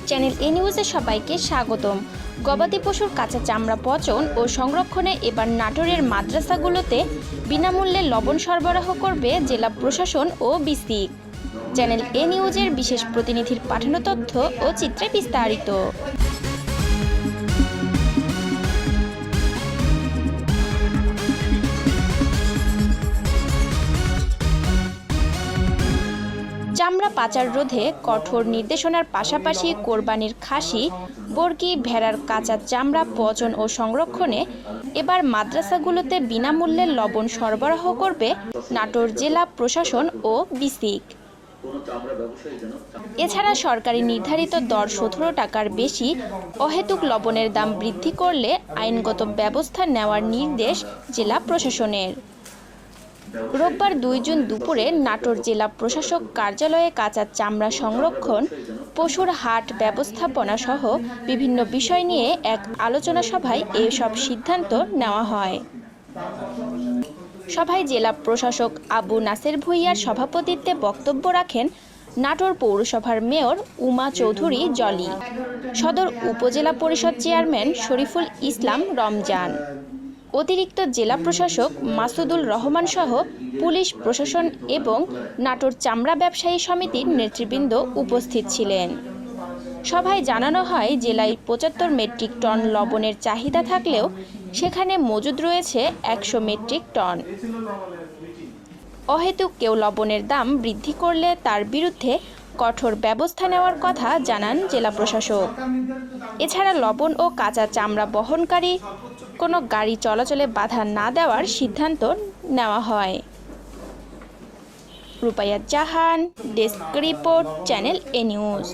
Channel এ নিউজে সবাইকে স্বাগতম। গবাদি পশুর কাঁচা চামড়া পচন ও সংরক্ষণে এবার নাটোরের মাদ্রাসাগুলোতে বিনামূল্যে লবণ সরবরাহ করবে জেলা প্রশাসন ও বিসিক। চ্যানেল এ নিউজের বিশেষ প্রতিনিধির পাঠানো তথ্য ও চিত্রে বিস্তারিত। চামড়া পাচার রোধে কঠোর নির্দেশনার পাশাপাশি কোরবানির খাসি, বর্গি, ভেড়ার কাঁচা চামড়া পচন ও সংরক্ষণে এবার মাদ্রাসাগুলোতে বিনামূল্যে লবণ সরবরাহ করবে নাটোর জেলা প্রশাসন ও বিসিক। এছাড়া সরকারি নির্ধারিত দর 17 টাকার বেশি অহেতুক লবণের দাম বৃদ্ধি করলে আইনগত ব্যবস্থা নেওয়ার নির্দেশ জেলা প্রশাসনের। রোববার 2 জুন দুপুরে নাটোর জেলা প্রশাসক কার্যালয়ে কাঁচা চামড়া সংরক্ষণ, পশুর হাট ব্যবস্থাপনা সহ বিভিন্ন বিষয় নিয়ে এক আলোচনা সভায় এসব সিদ্ধান্ত নেওয়া হয়। সভায় জেলা প্রশাসক আবু নাসের ভূঁইয়ার সভাপতিত্বে বক্তব্য রাখেন নাটোর পৌরসভার মেয়র উমা চৌধুরী জলি, সদর উপজেলা পরিষদ চেয়ারম্যান শরীফুল ইসলাম রমজান, অতিরিক্ত জেলা প্রশাসক মাসুদুল রহমান সহ পুলিশ প্রশাসন এবং নাটোর চামড়া ব্যবসায়ী সমিতির নেতৃবৃন্দ উপস্থিত ছিলেন। সভায় জানানো হয়, জেলায় 75 মেট্রিক টন লবণের চাহিদা থাকলেও সেখানে মজুদ রয়েছে 100 মেট্রিক টন। অহেতুক কেউ লবণের দাম বৃদ্ধি করলে তার বিরুদ্ধে কঠোর ব্যবস্থা নেওয়ার কথা জানান জেলা প্রশাসক। এছাড়া লবণ ও কাঁচা চামড়া বহনকারী কোনো গাড়ি চলাচলে বাধা না দেওয়ার সিদ্ধান্ত নেওয়া হয়। রূপাইয়া জাহান, ডেস্ক রিপোর্ট, চ্যানেল এ নিউজ।